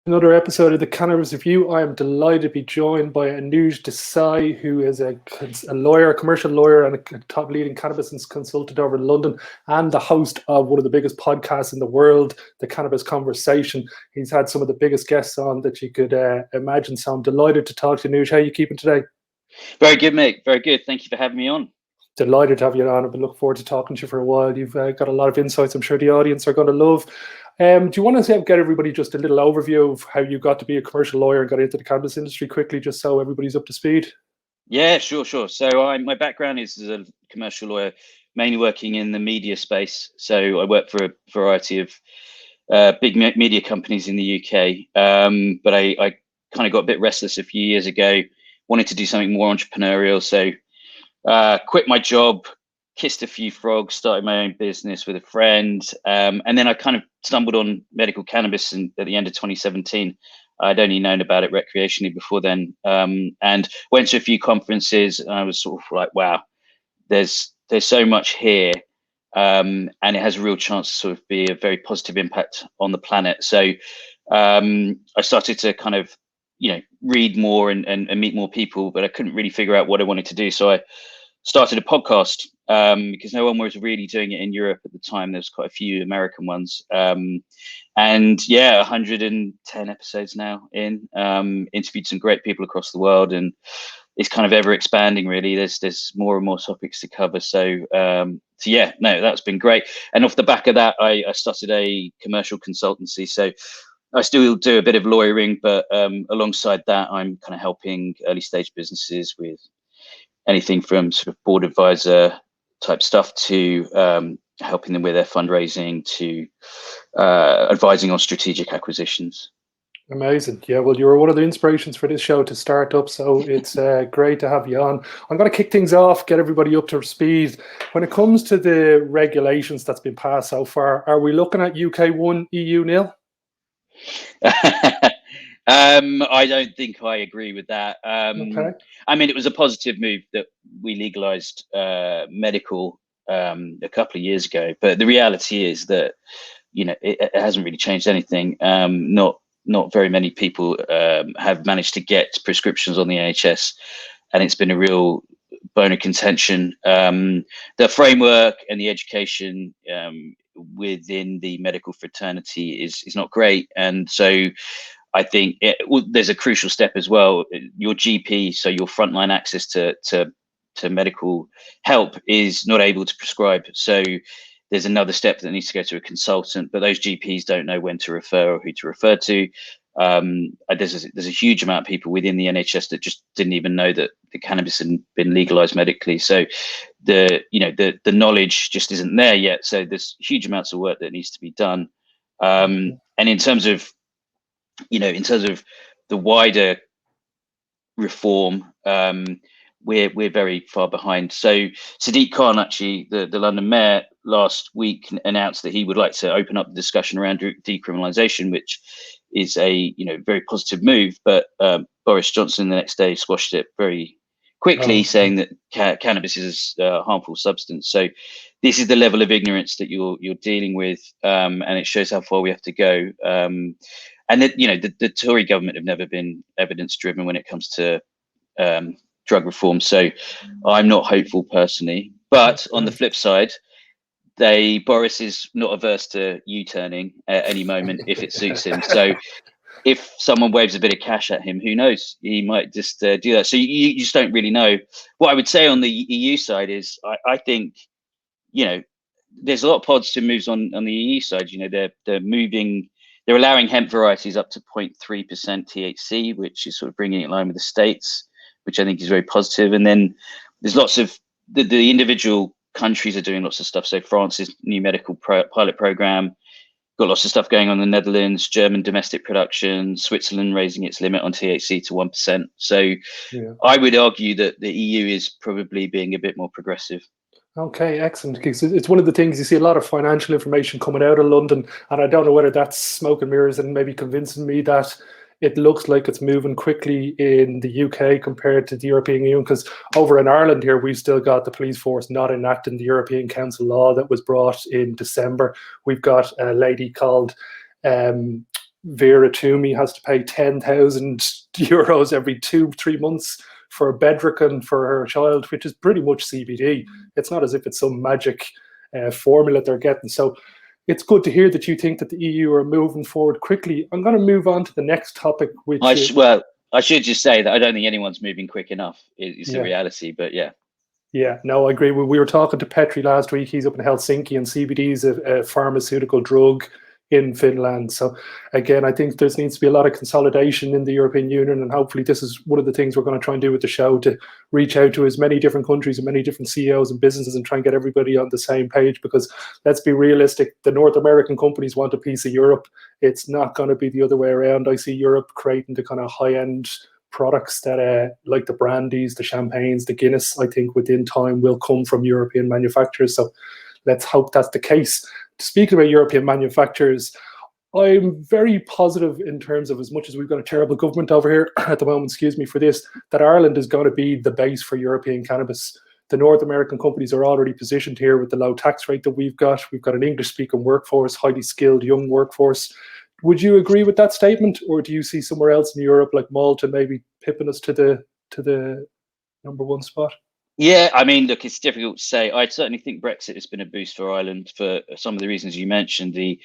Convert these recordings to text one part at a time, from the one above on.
Another episode of the Cannabis Review. I am delighted to be joined by Anuj Desai, who is a lawyer, a commercial lawyer, and a top leading cannabis consultant over in London, and the host of one of the biggest podcasts in the world, the Cannabis Conversation. He's had some of the biggest guests on that you could imagine. So I'm delighted to talk to Anuj. How are you keeping today? Very good, mate. Very good. Thank you for having me on. Delighted to have you on. I've been looking forward to talking to you for a while. You've got a lot of insights I'm sure the audience are going to love. Do you want to get everybody just a little overview of how you got to be a commercial lawyer and got into the cannabis industry quickly, just so everybody's up to speed? Yeah, sure. So my background is as a commercial lawyer, mainly working in the media space. So I work for a variety of big media companies in the UK. But I kind of got a bit restless a few years ago, wanted to do something more entrepreneurial. So quit my job, kissed a few frogs, started my own business with a friend, and then I kind of stumbled on medical cannabis at the end of 2017. I'd only known about it recreationally before then, and went to a few conferences. And I was sort of like, wow, there's so much here, and it has a real chance to sort of be a very positive impact on the planet. So I started to kind of read more and meet more people, but I couldn't really figure out what I wanted to do. So I started a podcast because no one was really doing it in Europe at the time. There's quite a few American ones. And yeah, 110 episodes now in, interviewed some great people across the world, and it's kind of ever expanding really. There's more and more topics to cover. So yeah, no, that's been great. And off the back of that, I started a commercial consultancy. So I still do a bit of lawyering, but alongside that, I'm kind of helping early stage businesses with anything from sort of board advisor type stuff to helping them with their fundraising to advising on strategic acquisitions. Amazing. Yeah, well, you were one of the inspirations for this show to start up, so it's great to have you on. I'm going to kick things off, get everybody up to speed. When it comes to the regulations that's been passed so far, are we looking at UK 1, EU 0? I don't think I agree with that. Okay. I mean, it was a positive move that we legalized medical a couple of years ago, but the reality is that it hasn't really changed anything. Not very many people have managed to get prescriptions on the NHS, and it's been a real bone of contention. The framework and the education within the medical fraternity is not great, and so I think there's a crucial step as well. Your GP, so your frontline access to medical help, is not able to prescribe. So there's another step that needs to go to a consultant, but those GPs don't know when to refer or who to refer to. There's a huge amount of people within the NHS that just didn't even know that the cannabis had been legalized medically. So the knowledge just isn't there yet. So there's huge amounts of work that needs to be done. And in terms of the wider reform, we're very far behind. So Sadiq Khan, actually, the London mayor, last week announced that he would like to open up the discussion around decriminalisation, which is a very positive move. But Boris Johnson the next day squashed it very quickly, saying that cannabis is a harmful substance. So this is the level of ignorance that you're dealing with, and it shows how far we have to go. And the Tory government have never been evidence driven when it comes to drug reform. So I'm not hopeful personally. But on the flip side, Boris is not averse to U-turning at any moment if it suits him. So if someone waves a bit of cash at him, who knows? He might just do that. So you just don't really know. What I would say on the EU side is I think, there's a lot of positive moves on the EU side. They're allowing hemp varieties up to 0.3% THC, which is sort of bringing it in line with the States, which I think is very positive. And then there's lots of the individual countries are doing lots of stuff. So France's new medical pilot program, got lots of stuff going on in the Netherlands, German domestic production, Switzerland raising its limit on THC to 1%. So I would argue that the EU is probably being a bit more progressive. Okay, excellent. Because it's one of the things you see a lot of financial information coming out of London, and I don't know whether that's smoke and mirrors and maybe convincing me that it looks like it's moving quickly in the UK compared to the European Union. Because over in Ireland here, we've still got the police force not enacting the European Council law that was brought in December. We've got a lady called Vera Toomey has to pay 10,000 euros every 2-3 months for Bedrocan for her child, which is pretty much CBD. It's not as if it's some magic formula they're getting. So it's good to hear that you think that the EU are moving forward quickly. I'm going to move on to the next topic, which well, I should just say that I don't think anyone's moving quick enough. Is the yeah. reality, but yeah. Yeah, no, I agree. We were talking to Petri last week. He's up in Helsinki, and CBD is a pharmaceutical drug in Finland. So again, I think there needs to be a lot of consolidation in the European Union, and hopefully this is one of the things we're going to try and do with the show, to reach out to as many different countries and many different CEOs and businesses and try and get everybody on the same page, because let's be realistic, the North American companies want a piece of Europe. It's not going to be the other way around. I see Europe creating the kind of high-end products that like the brandies, the champagnes, the Guinness, I think within time will come from European manufacturers. So let's hope that's the case. Speaking about European manufacturers, I'm very positive in terms of, as much as we've got a terrible government over here at the moment, excuse me for this, that Ireland is going to be the base for European cannabis. The North American companies are already positioned here with the low tax rate that we've got. We've got an English-speaking workforce, highly skilled young workforce. Would you agree with that statement, or do you see somewhere else in Europe, like Malta, maybe pipping us to the number one spot? Yeah, I mean, look, it's difficult to say. I certainly think Brexit has been a boost for Ireland for some of the reasons you mentioned. The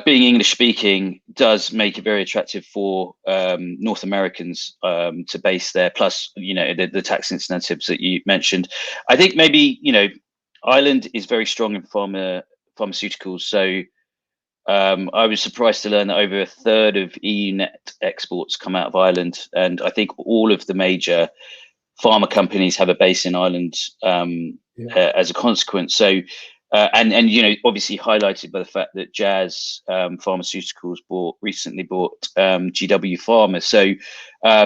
being English speaking does make it very attractive for North Americans to base there. Plus, the tax incentives that you mentioned. I think maybe Ireland is very strong in pharmaceuticals, so. I was surprised to learn that over a third of EU net exports come out of Ireland, and I think all of the major pharma companies have a base in Ireland as a consequence. So, and obviously highlighted by the fact that Jazz Pharmaceuticals recently bought GW Pharma. So, I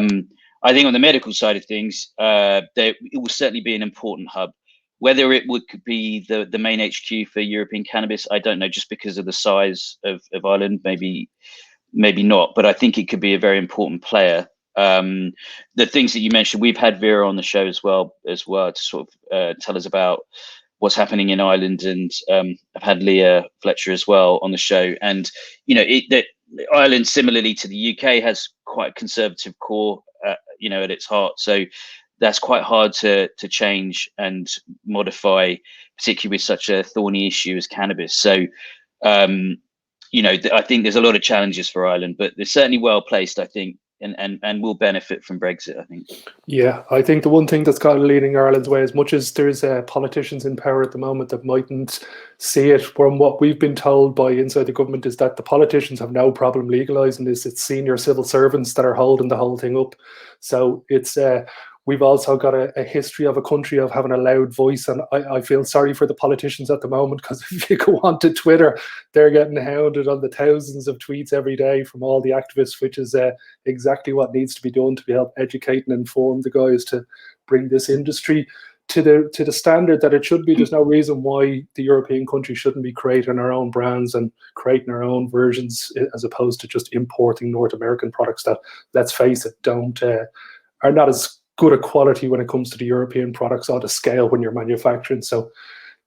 think on the medical side of things, it will certainly be an important hub. Whether it could be the main HQ for European cannabis, I don't know, just because of the size of Ireland, maybe not. But I think it could be a very important player. The things that you mentioned, we've had Vera on the show as well to sort of tell us about what's happening in Ireland, and I've had Leah Fletcher as well on the show. And that Ireland, similarly to the UK, has quite a conservative core, at its heart. So that's quite hard to change and modify, particularly with such a thorny issue as cannabis. So, I think there's a lot of challenges for Ireland, but they're certainly well placed, I think, and will benefit from Brexit, I think. Yeah, I think the one thing that's kind of leading Ireland's way, as much as there's politicians in power at the moment that mightn't see it, from what we've been told by inside the government, is that the politicians have no problem legalising this. It's senior civil servants that are holding the whole thing up. So it's we've also got a history of a country of having a loud voice, and I feel sorry for the politicians at the moment, because if you go onto Twitter, they're getting hounded on the thousands of tweets every day from all the activists, which is exactly what needs to be done to be help educate and inform the guys to bring this industry to the standard that it should be. There's no reason why the European country shouldn't be creating our own brands and creating our own versions, as opposed to just importing North American products that, let's face it, are not as good a quality when it comes to the European products or the scale when you're manufacturing. So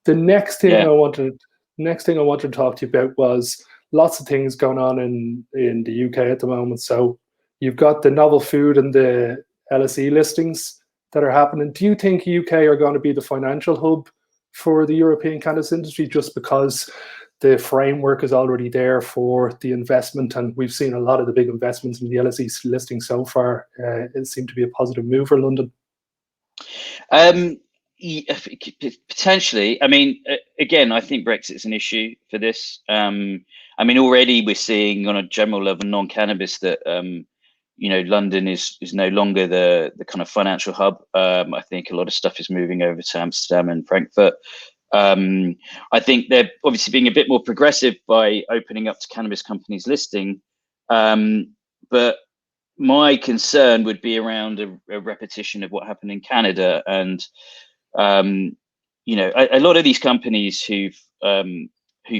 the next thing I wanted to talk to you about was lots of things going on in the UK at the moment. So you've got the novel food and the LSE listings that are happening. Do you think UK are going to be the financial hub for the European cannabis industry, just because the framework is already there for the investment, and we've seen a lot of the big investments in the LSE listing so far? It seemed to be a positive move for London. Potentially. I mean, again, I think Brexit is an issue for this. I mean, already we're seeing on a general level, non-cannabis, that London is no longer the kind of financial hub. I think a lot of stuff is moving over to Amsterdam and Frankfurt. I think they're obviously being a bit more progressive by opening up to cannabis companies listing, but my concern would be around a repetition of what happened in Canada. And a lot of these companies who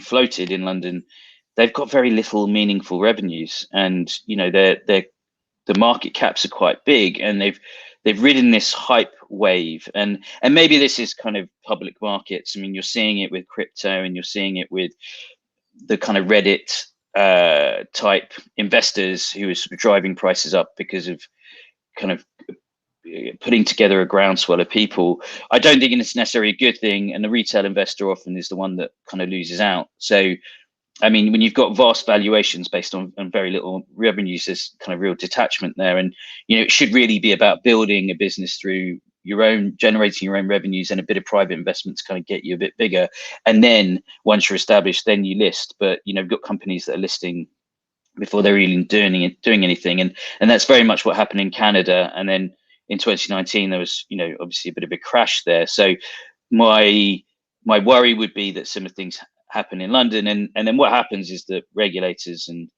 floated in London, they've got very little meaningful revenues, and the market caps are quite big, and they've ridden this hype wave, and maybe this is kind of public markets. I mean, you're seeing it with crypto, and you're seeing it with the kind of Reddit type investors who are sort of driving prices up because of kind of putting together a groundswell of people. I don't think it's necessarily a good thing, and the retail investor often is the one that kind of loses out. So I mean, when you've got vast valuations based on very little revenues, there's kind of real detachment there. And, it should really be about building a business through generating your own revenues and a bit of private investment to kind of get you a bit bigger. And then once you're established, then you list. But, we've got companies that are listing before they're even doing anything. And that's very much what happened in Canada. And then in 2019, there was, obviously a bit of a crash there. So my worry would be that similar things happen in London, and then what happens is that regulators and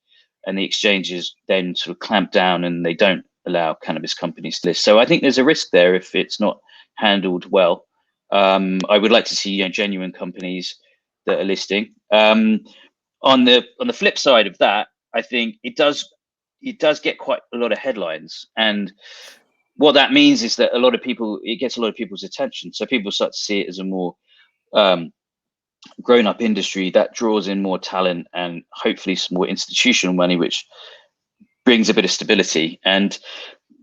the exchanges then sort of clamp down and they don't allow cannabis companies to list. So I think there's a risk there if it's not handled well. I would like to see genuine companies that are listing. On the flip side of that, I think it does get quite a lot of headlines, and what that means is that it gets a lot of people's attention. So people start to see it as a more grown-up industry that draws in more talent and hopefully some more institutional money, which brings a bit of stability. And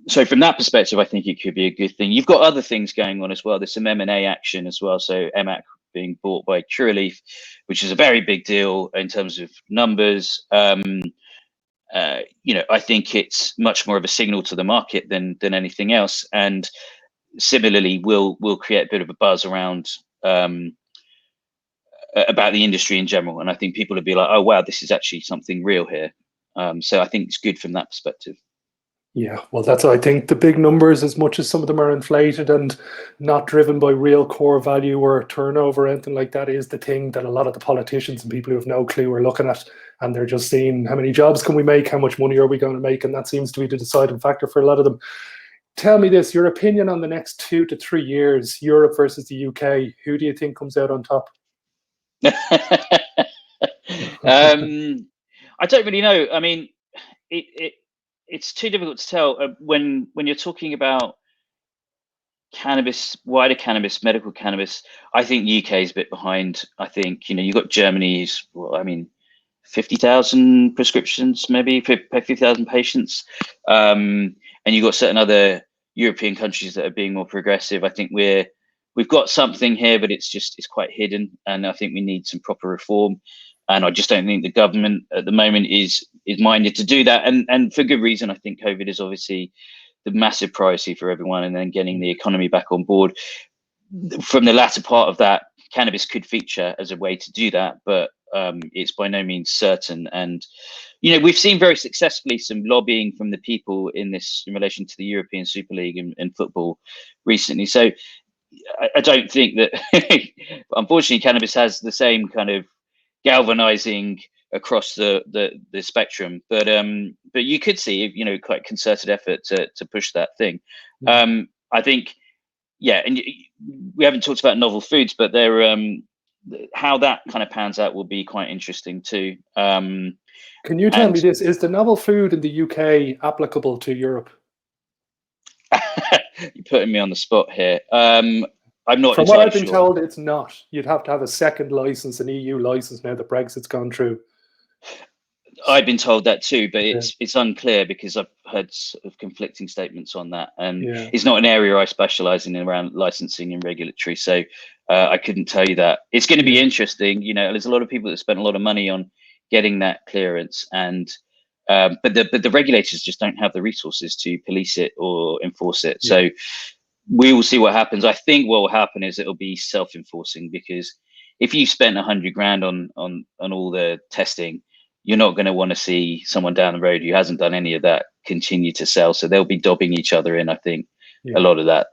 so from that perspective, I think it could be a good thing. You've got other things going on as well. There's some M&A action as well. So EMAC being bought by Curaleaf, which is a very big deal in terms of numbers. I think it's much more of a signal to the market than anything else. And similarly, will create a bit of a buzz around about the industry in general, and I think people would be like, "Oh wow, this is actually something real here." So I think it's good from that perspective. Yeah, well, that's, I think, the big numbers, as much as some of them are inflated and not driven by real core value or turnover or anything like that, is the thing that a lot of the politicians and people who have no clue are looking at, and they're just seeing how many jobs can we make, how much money are we going to make, and that seems to be the deciding factor for a lot of them. Tell me this, your opinion on the next 2 to 3 years, Europe versus the UK. Who do you think comes out on top? I don't really know. I mean, it's too difficult to tell. When you're talking about cannabis, wider cannabis, medical cannabis, I think UK is a bit behind. I think, you've got Germany's, 50,000 prescriptions, maybe 50,000 patients. And you've got certain other European countries that are being more progressive. I think we've got something here, but it's quite hidden. And I think we need some proper reform. And I just don't think the government at the moment is minded to do that. And for good reason. I think COVID is obviously the massive priority for everyone, and then getting the economy back on board. From the latter part of that, cannabis could feature as a way to do that, but it's by no means certain. And we've seen very successfully some lobbying from the people in relation to the European Super League and football recently. So I don't think that unfortunately cannabis has the same kind of galvanizing across the spectrum, but you could see quite concerted effort to push that thing. I think, yeah, and we haven't talked about novel foods, but they're how that kind of pans out will be quite interesting too. Can you tell me this, is the novel food in the UK applicable to Europe? You're putting me on the spot here. I'm not. From what I've been told, it's not. You'd have to have a second license, an EU license, now that Brexit's gone through. I've been told that too, but it's unclear because I've heard sort of conflicting statements on that, and it's not an area I specialize in around licensing and regulatory. So I couldn't tell you that. It's going to be interesting. There's a lot of people that spent a lot of money on getting that clearance, and but the regulators just don't have the resources to police it or enforce it. So we will see what happens. I think what will happen is it'll be self-enforcing, because if you spent 100 grand on all the testing, you're not going to want to see someone down the road who hasn't done any of that continue to sell. So they'll be dobbing each other in, I think, a lot of that.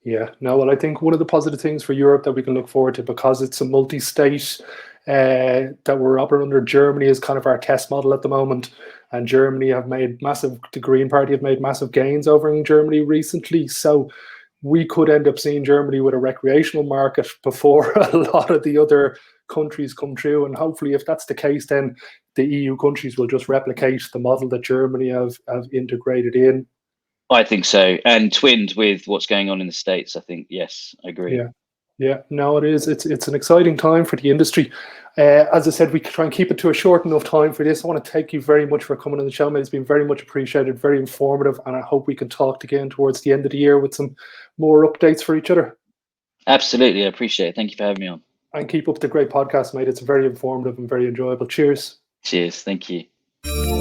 Yeah, no, well, I think one of the positive things for Europe that we can look forward to, because it's a multi-state that we're operating under, Germany is kind of our test model at the moment. And Germany the Green Party have made massive gains over in Germany recently. So we could end up seeing Germany with a recreational market before a lot of the other countries come through. And hopefully, if that's the case, then the EU countries will just replicate the model that Germany have integrated in. I think so. And twinned with what's going on in the States, I think, yes, I agree. Yeah. Yeah, no, it is. It's an exciting time for the industry. As I said, we try and keep it to a short enough time for this. I want to thank you very much for coming on the show, mate. It's been very much appreciated, very informative, and I hope we can talk again towards the end of the year with some more updates for each other. Absolutely, I appreciate it. Thank you for having me on. And keep up the great podcast, mate. It's very informative and very enjoyable. Cheers. Cheers. Thank you.